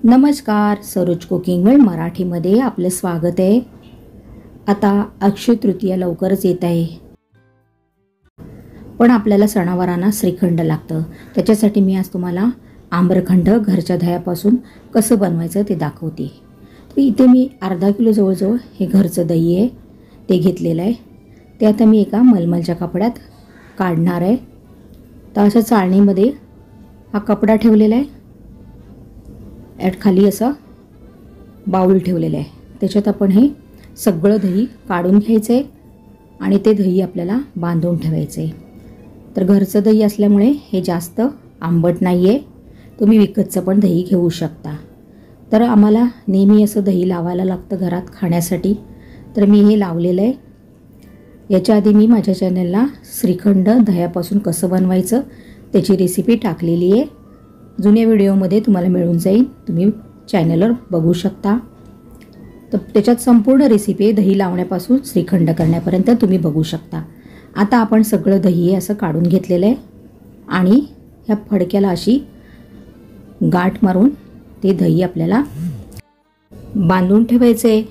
नमस्कार, Saroj cooking world मराठीमध्ये आपलं स्वागत आहे। आता अक्षय तृतीया लवकरच येत आहे, पण आपल्याला सणावारांना श्रीखंड लागतं। त्याच्यासाठी मी आज तुम्हाला आम्रखंड घरच्या दह्यापासून कसं बनवायचं ते दाखवते। तर इथे मी अर्धा किलो जवळजवळ हे घरचं दही आहे ते घेतलेलं आहे। ते आता मी एका मलमलच्या कपड्यात काढणार आहे। तर अशा चाळणीमध्ये हा कपडा ठेवलेला आहे, खाली असा बाउल ठेवलेला आहे। त्याच्यात आपण हे सगळं दही काढून घ्यायचं आहे आणि ते दही आपल्याला बांधून ठेवायचं आहे। तर घरचं दही असल्यामुळे हे जास्त आंबट नाही आहे, तुम्ही विकतचं पण दही घेऊ शकता। तर आम्हाला नेहमी असं दही लावायला लागतं घरात खाण्यासाठी, तर मी हे लावलेलं आहे। याच्या आधी मी माझ्या चॅनलला श्रीखंड दह्यापासून कसं बनवायचं त्याची रेसिपी टाकलेली आहे। जुन्या व्हिडिओमध्ये तुम्हाला मिळून जाईल, तुम्ही चॅनलवर बघू शकता। तर त्याच्यात संपूर्ण रेसिपी दही लावण्यापासून श्रीखंड करण्यापर्यंत तुम्ही बघू शकता। आता आपण सगळं दही असं काढून घेतलेलं आहे आणि ह्या फडक्याला अशी गाठ मारून ते दही आपल्याला बांधून ठेवायचं आहे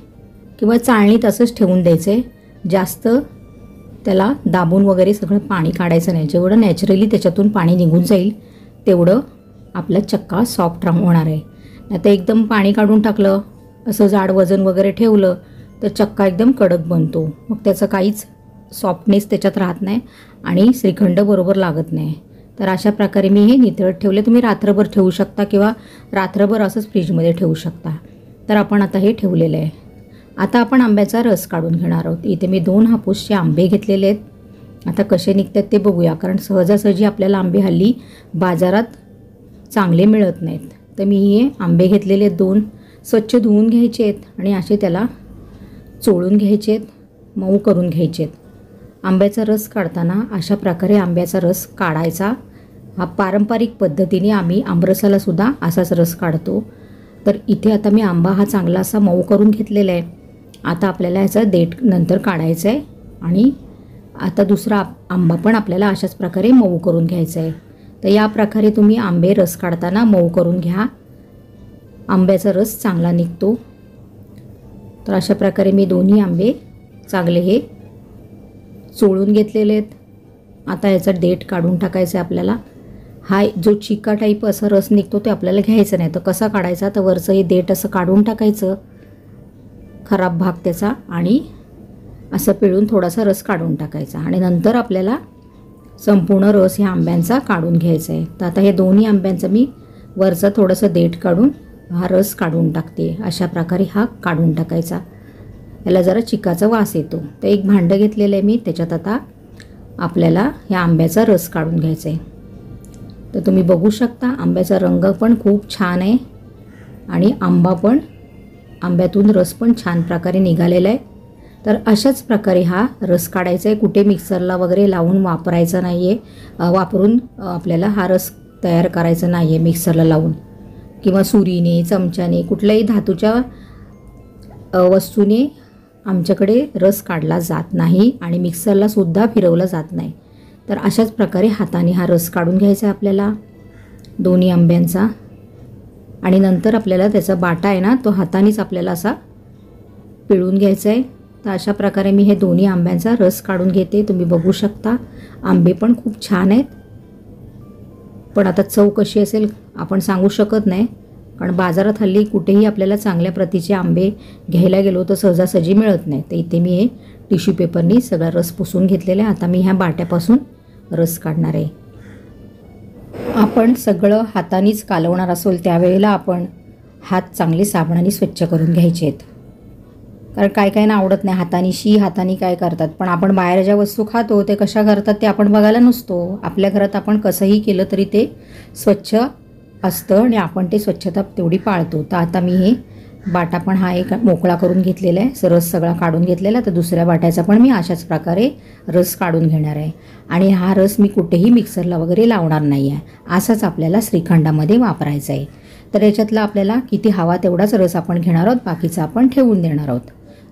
किंवा चाळणीत असंच ठेवून द्यायचं आहे। जास्त त्याला दाबून वगैरे सगळं पाणी काढायचं नाही। जेवढं नॅचरली त्याच्यातून पाणी निघून जाईल तेवढं आपला चक्का सॉफ्ट होणार आहे। आता एकदम पाणी काढून टाकलं, असं जाड वजन वगैरे ठेवलं तर चक्का एकदम कडक बनतो, मग त्याचं काहीच सॉफ्टनेस त्याच्यात राहत नाही आणि श्रीखंड बरोबर लागत नाही। तर अशा प्रकारे मी हे नितळत ठेवले। तुम्ही रात्रभर ठेवू शकता किंवा रात्रभर असंच फ्रीजमध्ये ठेवू शकता। तर आपण आता हे ठेवलेलं आहे। आता आपण आंब्याचा रस काढून घेणार आहोत। इथे मी 2 हापूसचे आंबे घेतलेले आहेत। आता कसे निघतात ते बघूया, कारण सहजासहजी आपल्याला आंबे हल्ली बाजारात चांगले मिळत नाहीत। तर मी हे आंबे घेतलेले 2 स्वच्छ धुवून घ्यायचे आहेत आणि असे त्याला चोळून घ्यायचे आहेत, मऊ करून घ्यायचे आहेत। आंब्याचा रस काढताना अशा प्रकारे आंब्याचा रस काढायचा। हा पारंपरिक पद्धतीने आम्ही आमरसाला सुद्धा असाच रस काढतो। तर इथे आता मी आंबा हा चांगला असा मऊ करून घेतलेला आहे। आता आपल्याला याचा देठ नंतर काढायचा आहे आणि आता दुसरा आंबा पण आपल्याला अशाच प्रकारे मऊ करून घ्यायचा आहे। तर या प्रकारे तुम्ही आंबे रस काढताना मऊ करून घ्या, आंब्याचा रस चांगला निघतो। तर अशा प्रकारे मी दोन्ही आंबे चांगले हे चोळून घेतलेले आहेत। आता याचा देठ काढून टाकायचा आहे आपल्याला। हा जो चिका टाईप असा रस निघतो ते आपल्याला घ्यायचं नाही। तर कसा काढायचा, तर वरचं हे देठ असं काढून टाकायचं, खराब भाग त्याचा, आणि असं पिळून थोडासा रस काढून टाकायचा आणि नंतर आपल्याला संपूर्ण रस ह्या आंब्यांचा काढून घ्यायचा आहे। तर आता हे दोन्ही आंब्यांचा मी वरचा थोडंसं देठ काढून हा रस काढून टाकते। अशा प्रकारे हा काढून टाकायचा, याला जरा चिकाचा वास येतो। तर एक भांडं घेतलेलं आहे मी, त्याच्यात आता आपल्याला ह्या आंब्याचा रस काढून घ्यायचा आहे। तर तुम्ही बघू शकता आंब्याचा रंग पण खूप छान आहे आणि आंब्यातून रस पण छान प्रकारे निघालेला आहे। तर अशाच प्रकारे हा रस काढायचा आहे, कुठे मिक्सरला वगैरे लावून वापरायचा नाही आहे। वापरून आपल्याला हा रस तयार करायचा नाही आहे मिक्सरला लावून, किंवा सुरीने, चमच्याने, कुठल्याही धातूच्या वस्तूने आमच्याकडे रस काढला जात नाही आणि मिक्सरला सुद्धा फिरवला जात नाही। तर अशाच प्रकारे हाताने हा रस काढून घ्यायचा आहे आपल्याला दोन्ही आंब्यांचा, आणि नंतर आपल्याला त्याचा बाटा आहे ना तो हातानेच आपल्याला असा पिळून घ्यायचा आहे। तर अशा प्रकारे मी हे दोन्ही आंब्यांचा रस काढून घेते। तुम्ही बघू शकता आंबे पण खूप छान आहेत, पण आता चव कशी असेल आपण सांगू शकत नाही, कारण बाजारात हल्ली कुठेही आपल्याला चांगल्या प्रतीचे आंबे घ्यायला गेलो तर सहजासहजी मिळत नाही। तर इथे मी हे टिश्यू पेपरनी सगळा रस पुसून घेतलेला आहे। आता मी ह्या बाट्यापासून रस काढणार आहे। आपण सगळं हातानेच कालवणार असेल त्यावेळेला आपण हात चांगले साबणाने स्वच्छ करून घ्यायचे आहेत, कारण काय काय ना आवडत नाही हाताने काय करतात, पण आपण बाहेर ज्या वस्तू खातो ते कशा करतात ते आपण बघायला नसतो। आपल्या घरात आपण कसंही केलं तरी ते स्वच्छ असतं आणि आपण ते स्वच्छता तेवढी पाळतो। तर आता मी हे बाटा पण हा एक मोकळा करून घेतलेला आहे, रस सगळा काढून घेतलेला। तर दुसऱ्या बाट्याचा पण मी अशाच प्रकारे रस काढून घेणार आहे आणि हा रस मी कुठेही मिक्सरला वगैरे लावणार नाही आहे, असाच आपल्याला श्रीखंडामध्ये वापरायचा आहे। तर याच्यातला आपल्याला किती हवा तेवढाच रस आपण घेणार आहोत, बाकीचा आपण ठेवून देणार आहोत।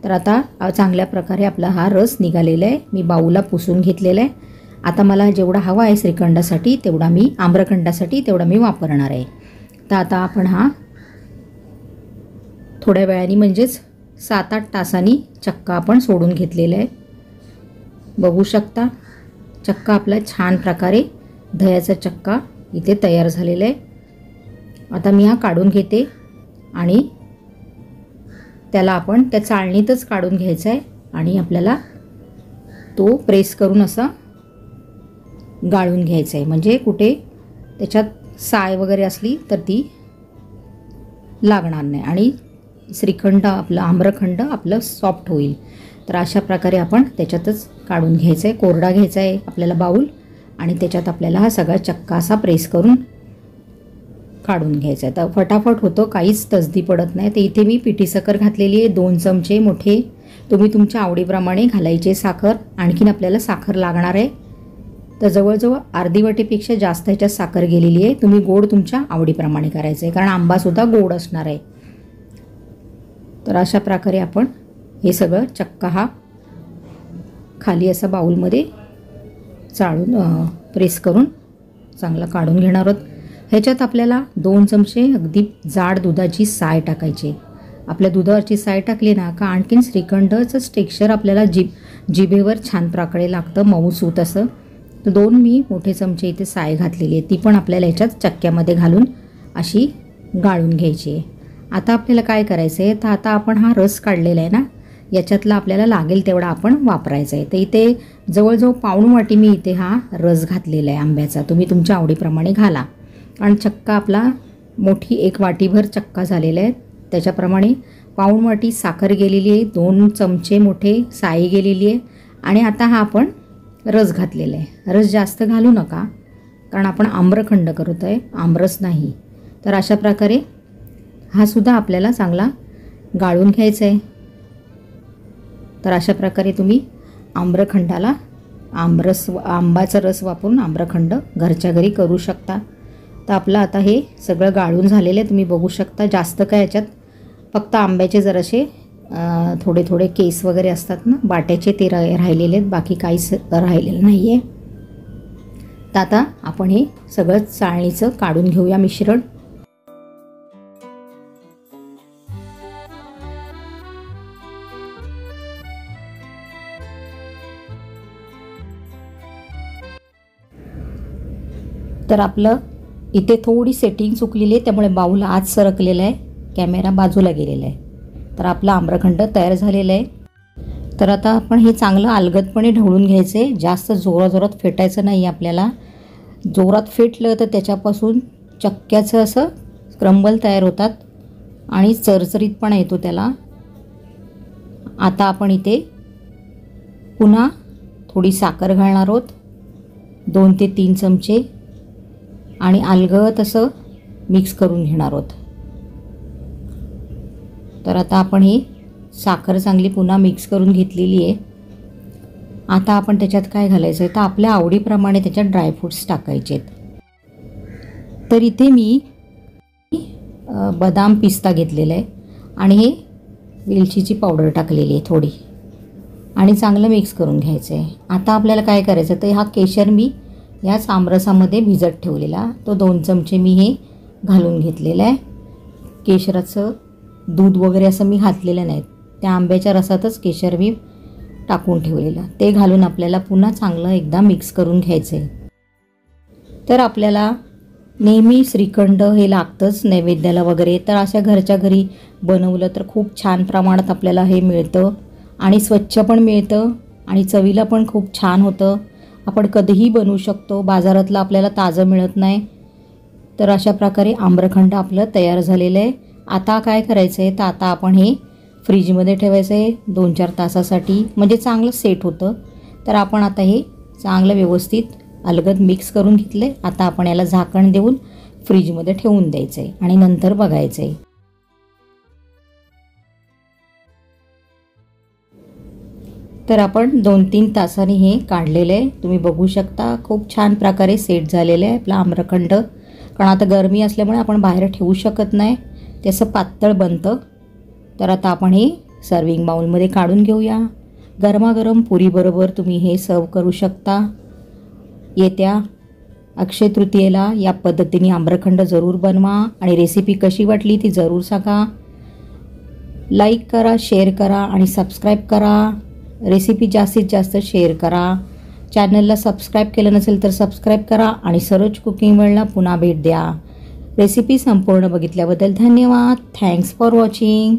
तर आता चांगल्या प्रकारे आपला हा रस निघालेला आहे, मी बाऊला पुसून घेतलेला आहे। आता मला जेवढा हवा आहे श्रीखंडासाठी तेवढा मी आम्रखंडासाठी तेवढा मी वापरणार आहे। तर आता आपण हा थोड्या वेळाने म्हणजेच 7-8 तासांनी चक्का आपण सोडून घेतलेला आहे. बघू शकता चक्का आपला छान प्रकारे दह्याचा चक्का इथे तयार झालेला आहे. आता मी हा काढून घेते आणि त्याला आपण त्या चाळणीतच काढून घ्यायचा आहे आणि आपल्याला तो प्रेस करून असा गाळून घ्यायचा आहे. म्हणजे कुठे त्याच्यात साय वगैरे असली तर ती लागणार नाही आणि श्रीखंड आपलं आम्रखंड आपलं सॉफ्ट होईल. तर अशा प्रकारे आपण त्याच्यातच काढून घ्यायचं आहे. कोरडा घ्यायचा आहे आपल्याला बाऊल आणि त्याच्यात आपल्याला हा सगळा चक्का असा प्रेस करून काढून घ्यायचा आहे. तर फटाफट होतो, काहीच तसदी पडत नाही. तर इथे मी पिठी साखर घातलेली आहे 2 चमचे मोठे. तुम्ही तुमच्या आवडीप्रमाणे घालायचे साखर. आणखीन आपल्याला साखर लागणार आहे. तर जवळजवळ अर्धी वाटीपेक्षा जास्त ह्याच्यात साखर गेलेली आहे. तुम्ही गोड तुमच्या आवडीप्रमाणे करायचं आहे कारण आंबासुद्धा गोड असणार आहे. तर अशा प्रकारे आपण हे सगळं चक्का हा खाली असा बाऊलमध्ये चाळून प्रेस करून चांगला काढून घेणार आहोत. ह्याच्यात आपल्याला 2 चमचे अगदी जाड दुधाची साय टाकायची. आपल्या दुधावरची साय टाकली ना का आणखीन श्रीखंडचं टेक्स्चर आपल्याला जिभेवर छान प्रकारे लागतं, मऊसूत असं. तर 2 मी मोठे चमचे इथे साय घातलेली आहे. ती पण आपल्याला ह्याच्यात चक्क्यामध्ये घालून अशी गाळून घ्यायची आहे. आता आपल्याला काय करायचं आहे, तर आता आपण हा रस काढलेला आहे ना, याच्यातला आपल्याला लागेल तेवढा आपण वापरायचा आहे. तर इथे जवळजवळ पाऊण वाटी मी इथे हा रस घातलेला आहे आंब्याचा. तुम्ही तुमच्या आवडीप्रमाणे घाला. आणि चक्का आपला मोठी 1 वाटीभर चक्का झालेला आहे. त्याच्याप्रमाणे पाऊण वाटी साखर गेलेली आहे, 2 चमचे मोठे साई गेलेली आहे आणि आता हा आपण रस घातलेला आहे. रस जास्त घालू नका कारण आपण आम्रखंड करतो आहे, आमरस नाही. तर अशा प्रकारे हा सुद्धा आपल्याला चांगला गाळून घ्यायचा आहे. तर अशा प्रकारे तुम्ही आम्रखंडाला आंबाचा रस वापरून आम्रखंड घरच्या घरी करू शकता. तर आपलं आता हे सगळं गाळून झालेलं आहे. तुम्ही बघू शकता जास्त काय याच्यात फक्त आंब्याचे जरासे थोडे थोडे केस वगैरे असतात ना बाट्याचे, ते राहिलेले आहेत, बाकी काहीच राहिलेलं नाही आहे. तर आता आपण हे सगळं चाळणीचं काढून घेऊया मिश्रण. तर आपलं इथे थोडी सेटिंग चुकलेली आहे त्यामुळे बाऊल आत सरकलेला आहे, कॅमेरा बाजूला गेलेला आहे. तर आपला आम्रखंड तयार झालेला आहे. तर आता आपण हे चांगलं अलगदपणे ढवळून घ्यायचं आहे. जास्त जोराजोरात फेटायचं नाही आपल्याला. जोरात फेटलं तर त्याच्यापासून चक्क्याचं असं क्रंबल तयार होतात आणि चरचरीतपणा येतो त्याला. आता आपण इथे पुन्हा थोडी साखर घालणार आहोत, 2 ते 3 चमचे, आणि अलगद असं मिक्स करून घेणार आहोत. तर आता आपण ही साखर चांगली पुन्हा मिक्स करून घेतलेली आहे. आता आपण त्याच्यात काय घालायचं आहे, तर आपल्या आवडीप्रमाणे त्याच्यात ड्रायफ्रूट्स टाकायचे आहेत. तर इथे मी बदाम पिस्ता घेतलेला आहे आणि हे वेलचीची पावडर टाकलेली आहे थोडी आणि चांगलं मिक्स करून घ्यायचं आहे. आता आपल्याला काय करायचं, तर हा केशर मी याच आमरसामध्ये भिजत ठेवलेला तो 2 चमचे मी हे घालून घेतलेलं आहे. केशराचं दूध वगैरे असं मी घातलेलं नाही, त्या आंब्याच्या रसातच केशर मी टाकून ठेवलेलं, ते घालून आपल्याला पुन्हा चांगलं एकदा मिक्स करून घ्यायचं आहे. तर आपल्याला नेहमी श्रीखंड हे लागतंच नैवेद्याला वगैरे. तर अशा घरच्या घरी बनवलं तर खूप छान प्रमाणात आपल्याला हे मिळतं आणि स्वच्छ पण मिळतं आणि चवीला पण खूप छान होतं. आपण कधीही बनवू शकतो, बाजारातलं आपल्याला ताजं मिळत नाही. तर अशा प्रकारे आम्रखंड आपलं तयार झालेलं आहे. आता काय करायचं आहे, तर आता आपण हे फ्रीजमध्ये ठेवायचं आहे 2-4 तासासाठी, म्हणजे चांगलं सेट होतं. तर आपण आता हे चांगलं व्यवस्थित अलगद मिक्स करून घेतले. आता आपण याला झाकण देऊन फ्रीजमध्ये ठेवून द्यायचं आहे आणि नंतर बघायचं आहे. तर आपण 2-3 तासांनी हे काढलेलं आहे. तुम्ही बघू शकता खूप छान प्रकारे सेट झालेलं आहे आपला आम्रखंड. कारण आता गरमी असल्यामुळे आपण बाहेर ठेवू शकत नाही, ते असं पातळ बनतं. तर आता आपण हे सर्विंग बाउलमध्ये काढून घेऊया. गरमागरम पुरीबरोबर तुम्ही हे सर्व करू शकता. येत्या अक्षय तृतीयेला या पद्धतीने आम्रखंड जरूर बनवा आणि रेसिपी कशी वाटली ती जरूर सांगा. लाईक करा, शेअर करा आणि सबस्क्राईब करा. रेसिपी जास्तीत जास्त शेअर करा. चॅनलला सबस्क्राईब केलं नसेल तर सबस्क्राईब करा आणि सरोज कुकिंग वर्ल्डला पुन्हा भेट द्या. रेसिपी संपूर्ण बघितल्याबद्दल धन्यवाद. Thanks for watching.